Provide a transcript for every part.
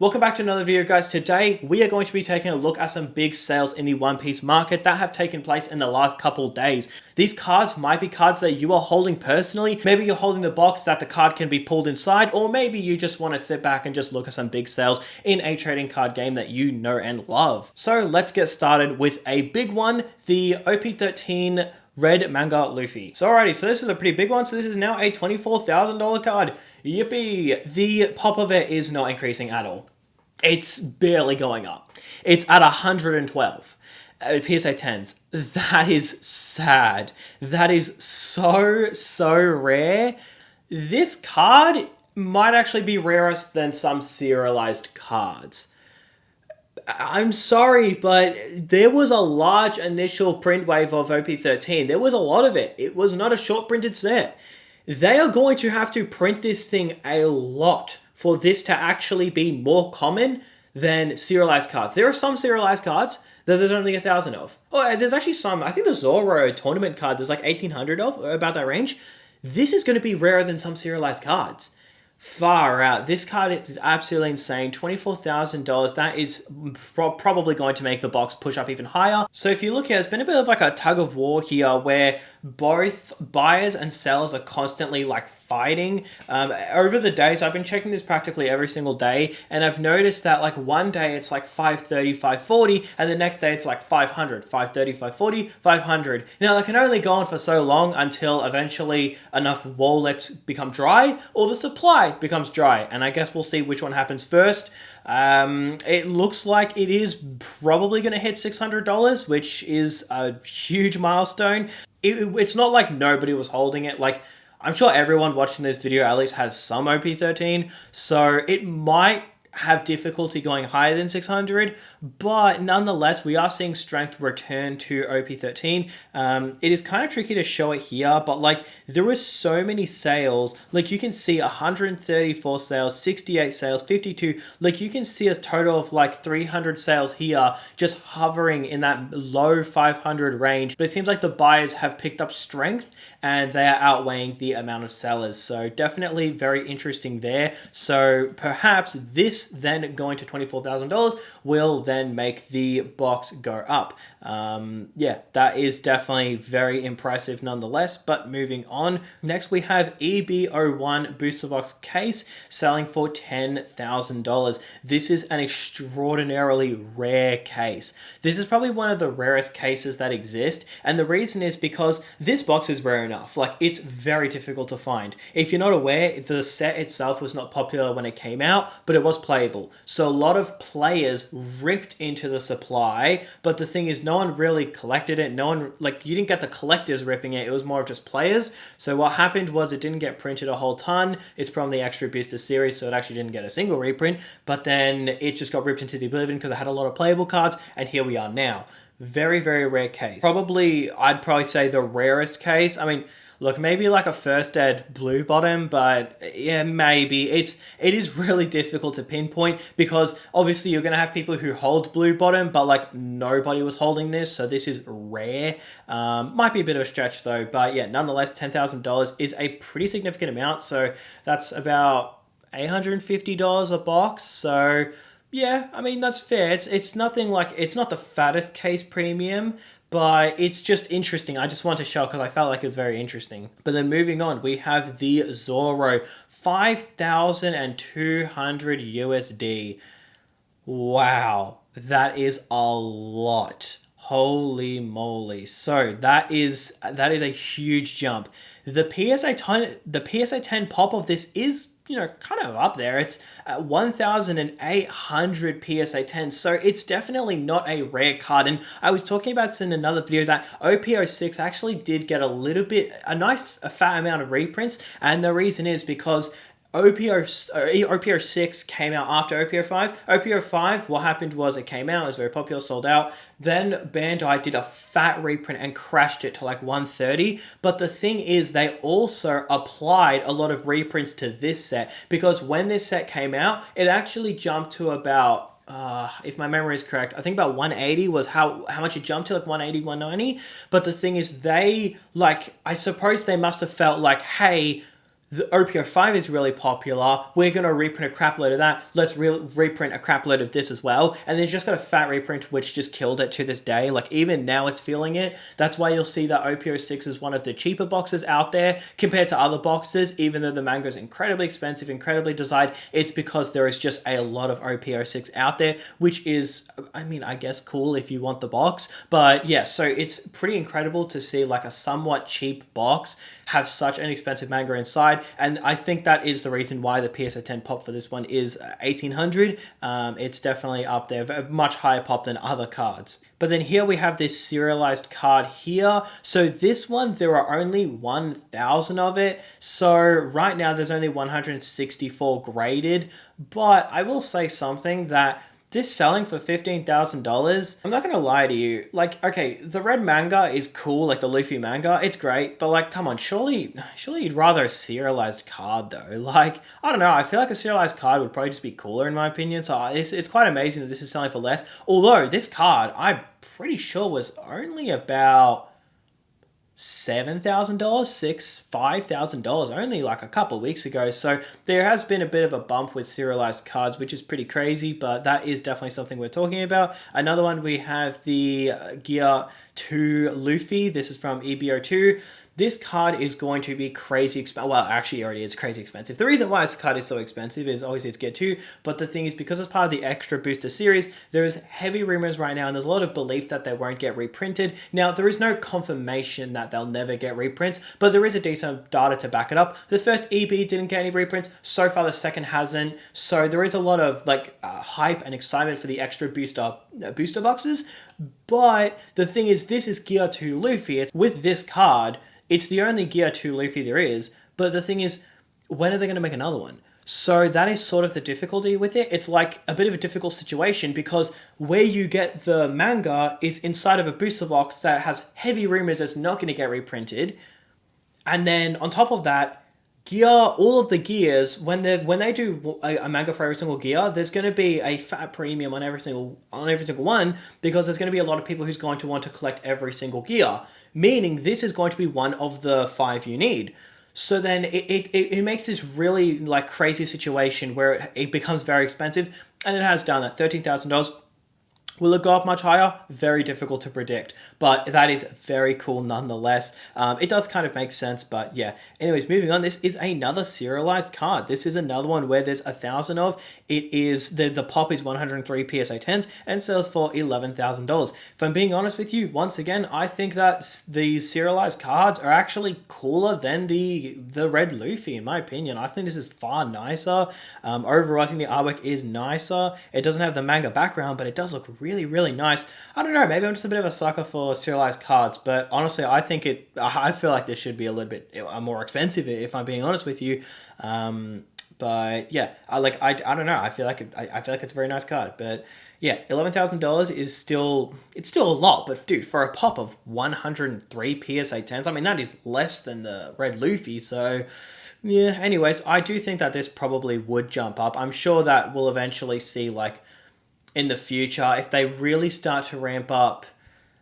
Welcome back to another video, guys. Today we are going to be taking a look at some big sales in the One Piece market that have taken place in the last couple days. These cards might be cards that you are holding personally. Maybe you're holding the box that the card can be pulled inside, or maybe you just want to sit back and just look at some big sales in a trading card game that you know and love. So let's get started with a big one, the OP13 Red Manga Luffy. So alrighty, so this is a pretty big one. So this is now a $24,000 card. Yippee! The pop of it is not increasing at all. It's barely going up. It's at 112. PSA 10s. That is sad. That is so rare. This card might actually be rarest than some serialized cards. I'm sorry, but there was a large initial print wave of OP13. There was a lot of it. It was not a short printed set. They are going to have to print this thing a lot for this to actually be more common than serialized cards. There are some serialized cards that there's only 1,000 of. Oh, there's actually some. I think the Zoro tournament card, there's like 1,800 of, about that range. This is going to be rarer than some serialized cards. Far out. This card is absolutely insane. $24,000. That is probably going to make the box push up even higher. So if you look here, it's been a bit of like a tug of war here where both buyers and sellers are constantly like fighting. Over the days, I've been checking this practically every single day, and I've noticed that like one day it's like 530, 540, and the next day it's like 500, 530, 540, 500. Now, that can only go on for so long until eventually enough wallets become dry or the supply becomes dry, and I guess we'll see which one happens first. It looks like it is probably going to hit $600, which is a huge milestone. It's not like nobody was holding it. Like, I'm sure everyone watching this video at least has some OP13, so it might have difficulty going higher than 600, but nonetheless, we are seeing strength return to OP13. It is kind of tricky to show it here, but like there were so many sales. Like you can see 134 sales, 68 sales, 52. Like you can see a total of like 300 sales here, just hovering in that low 500 range. But it seems like the buyers have picked up strength and they are outweighing the amount of sellers. So definitely very interesting there. So perhaps this then going to $24,000 will then make the box go up. Yeah, that is definitely very impressive nonetheless. But moving on, next we have EB01 booster box case selling for $10,000. This is an extraordinarily rare case. This is probably one of the rarest cases that exist, and the reason is because this box is rare enough. Like, it's very difficult to find. If you're not aware, the set itself was not popular when it came out, but it was playable. So a lot of players ripped into the supply, but the thing is, no one really collected it. No one, like, you didn't get the collectors ripping it. It was more of just players. So what happened was it didn't get printed a whole ton. It's from the Extra Booster series, so it actually didn't get a single reprint, but then it just got ripped into the oblivion because it had a lot of playable cards, and here we are now. Very rare case. I'd probably say the rarest case. I mean, look, maybe like a first ed blue bottom, but yeah, maybe. It is really difficult to pinpoint because obviously you're going to have people who hold blue bottom, but like nobody was holding this, so this is rare. Might be a bit of a stretch though, but yeah, nonetheless, $10,000 is a pretty significant amount, so that's about $850 a box, so yeah, I mean, that's fair. It's nothing like, it's not the fattest case premium, but it's just interesting. I just want to show because I felt like it was very interesting. But then moving on, we have the Zoro, 5,200 USD. Wow, that is a lot. Holy moly. So that is a huge jump. The PSA 10 pop of this is, you know, kind of up there. It's 1,800 PSA 10. So it's definitely not a rare card. And I was talking about this in another video that OP06 actually did get a fat amount of reprints. And the reason is because OP06 came out after OP05. OP05, what happened was it came out, it was very popular, sold out. Then Bandai did a fat reprint and crashed it to like 130. But the thing is, they also applied a lot of reprints to this set because when this set came out, it actually jumped to about, if my memory is correct, I think about 180 was how much it jumped to, like 180, 190. But the thing is, I suppose they must have felt like, hey, the OPO5 is really popular. We're going to reprint a crap load of that. Let's reprint a crap load of this as well. And they just got a fat reprint, which just killed it to this day. Like, even now it's feeling it. That's why you'll see that OPO6 is one of the cheaper boxes out there compared to other boxes. Even though the manga is incredibly expensive, incredibly designed, it's because there is just a lot of OPO6 out there, which is, I mean, I guess cool if you want the box. But yeah, so it's pretty incredible to see like a somewhat cheap box have such an expensive manga inside, and I think that is the reason why the PSA 10 pop for this one is 1800. It's definitely up there, much higher pop than other cards. But then here we have this serialized card here. So this one, there are only 1,000 of it. So right now there's only 164 graded, but I will say something that this selling for $15,000, I'm not gonna lie to you, like, okay, the red manga is cool, like the Luffy manga, it's great, but like, come on, surely you'd rather a serialized card though. Like, I don't know, I feel like a serialized card would probably just be cooler in my opinion, so it's quite amazing that this is selling for less, although this card, I'm pretty sure was only about $7,000, $5,000 only like a couple of weeks ago. So there has been a bit of a bump with serialized cards, which is pretty crazy, but that is definitely something we're talking about. Another one, we have the Gear 2 Luffy. This is from EBO2. This card is going to be crazy expensive. Well, actually, it already is crazy expensive. The reason why this card is so expensive is obviously it's Gear 2, but the thing is because it's part of the Extra Booster series, there is heavy rumors right now, and there's a lot of belief that they won't get reprinted. Now, there is no confirmation that they'll never get reprints, but there is a decent data to back it up. The first EB didn't get any reprints. So far, the second hasn't. So there is a lot of like hype and excitement for the Extra booster boxes. But the thing is, this is Gear 2 Luffy. With this card, it's the only Gear 2 Luffy there is, but the thing is, when are they going to make another one? So that is sort of the difficulty with it. It's like a bit of a difficult situation because where you get the manga is inside of a booster box that has heavy rumors it's not going to get reprinted. And then on top of that, all of the gears, when they do a manga for every single gear, there's going to be a fat premium on every single one because there's going to be a lot of people who's going to want to collect every single gear. Meaning this is going to be one of the 5 you need. So then it makes this really like crazy situation where it becomes very expensive, and it has done that. $13,000. Will it go up much higher? Very difficult to predict, but that is very cool nonetheless. It does kind of make sense, but yeah. Anyways, moving on, this is another serialized card. This is another one where there's 1,000 of. It is, the pop is 103 PSA 10s and sells for $11,000. If I'm being honest with you, once again, I think that these serialized cards are actually cooler than the red Luffy, in my opinion. I think this is far nicer. Overall, I think the artwork is nicer. It doesn't have the manga background, but it does look really nice. I don't know, maybe I'm just a bit of a sucker for serialized cards, but honestly, I feel like this should be a little bit more expensive if I'm being honest with you. But yeah, I don't know. I feel like it's a very nice card, but yeah, $11,000 is still a lot. But dude, for a pop of 103 PSA 10s, I mean that is less than the red Luffy. So yeah. Anyways, I do think that this probably would jump up. I'm sure that we'll eventually see like in the future if they really start to ramp up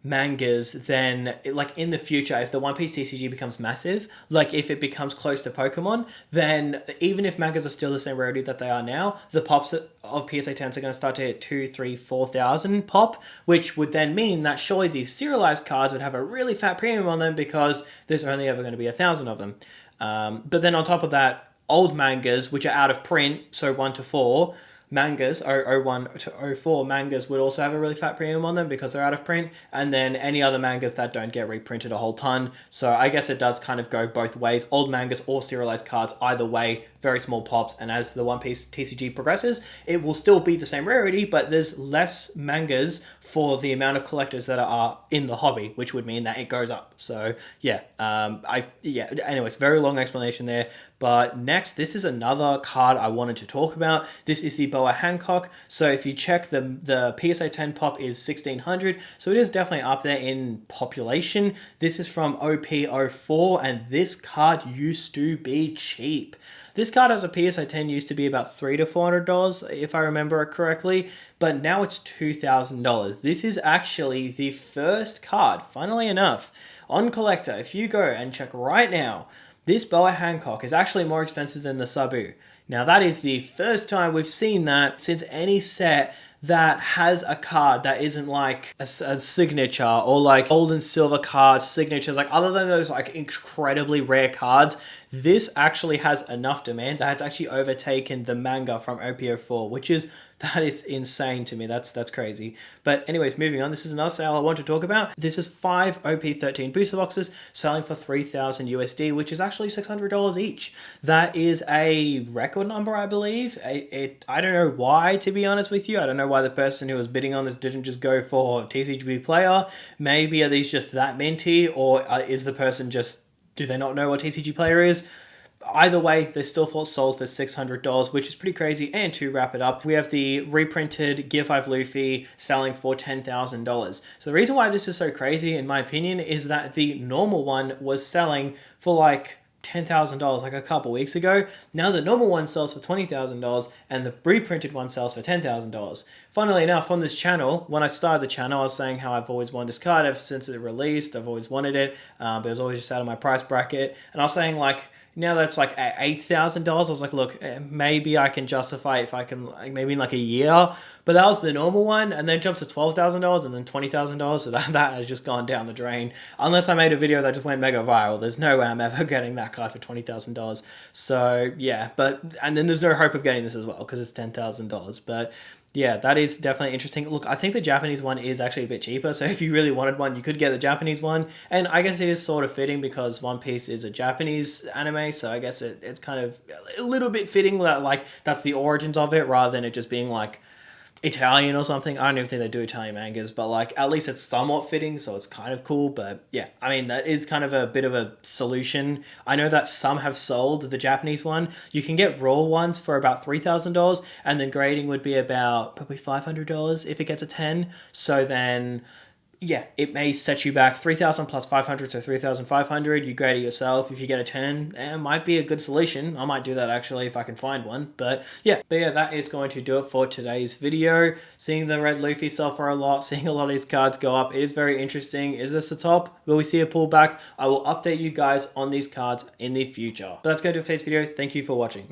mangas, then like in the future if the One Piece TCG becomes massive, like if it becomes close to Pokemon, then even if mangas are still the same rarity that they are now, the pops of PSA 10s are going to start to hit 2,000, 3,000, 4,000 pop, which would then mean that surely these serialized cards would have a really fat premium on them because there's only ever going to be 1,000 of them. But then on top of that, old mangas which are out of print, so 1 to 4 mangas, 01 to 04 mangas would also have a really fat premium on them because they're out of print, and then any other mangas that don't get reprinted a whole ton. So I guess it does kind of go both ways. Old mangas or serialized cards, either way, very small pops, and as the One Piece TCG progresses, it will still be the same rarity, but there's less mangas for the amount of collectors that are in the hobby, which would mean that it goes up. So yeah, anyways, very long explanation there. But next, this is another card I wanted to talk about. This is the Boa Hancock. So if you check the PSA 10 pop is 1,600. So it is definitely up there in population. This is from OP04, and this card used to be cheap. This card as a PSA 10 used to be about $300 to $400, if I remember it correctly, but now it's $2,000. This is actually the first card, funnily enough, on Collector. If you go and check right now, This Boa Hancock is actually more expensive than the Sabu. Now that is the first time we've seen that since any set that has a card that isn't like a signature or like gold and silver card signatures, like other than those like incredibly rare cards, this actually has enough demand that it's actually overtaken the manga from OPO4, which is, that is insane to me. That's crazy. But anyways, moving on. This is another sale I want to talk about. This is 5 OP13 booster boxes selling for 3,000 USD, which is actually $600 each. That is a record number, I believe. I don't know why, to be honest with you. I don't know why the person who was bidding on this didn't just go for TCGplayer. Maybe are these just that minty, or is the person just, do they not know what TCGplayer is? Either way, they're still sold for $600, which is pretty crazy. And to wrap it up, we have the reprinted Gear 5 Luffy selling for $10,000. So the reason why this is so crazy, in my opinion, is that the normal one was selling for like $10,000 like a couple weeks ago. Now the normal one sells for $20,000 and the reprinted one sells for $10,000. Funnily enough, on this channel, when I started the channel, I was saying how I've always wanted this card ever since it released. I've always wanted it, but it was always just out of my price bracket. And I was saying like, now that's like at $8,000, I was like, look, maybe I can justify if I can, like maybe in like a year. But that was the normal one, and then jumped to $12,000 and then $20,000. So that has just gone down the drain. Unless I made a video that just went mega viral, there's no way I'm ever getting that card for $20,000. So yeah, and then there's no hope of getting this as well because it's $10,000. But yeah, that is definitely interesting. Look, I think the Japanese one is actually a bit cheaper. So if you really wanted one, you could get the Japanese one. And I guess it is sort of fitting because One Piece is a Japanese anime. So I guess it's kind of a little bit fitting that like that's the origins of it rather than it just being like Italian or something. I don't even think they do Italian mangas, but like at least it's somewhat fitting, so it's kind of cool. But yeah, I mean, that is kind of a bit of a solution. I know that some have sold the Japanese one. You can get raw ones for about $3,000, and then grading would be about probably $500 if it gets a 10. So then yeah, it may set you back 3,000 plus 500, so 3,500. You grade it yourself. If you get a 10, it might be a good solution. I might do that actually if I can find one. But yeah, that is going to do it for today's video. Seeing the red Luffy sell for a lot, seeing a lot of these cards go up, it is very interesting. Is this the top? Will we see a pullback? I will update you guys on these cards in the future. But that's going to do it for today's video. Thank you for watching.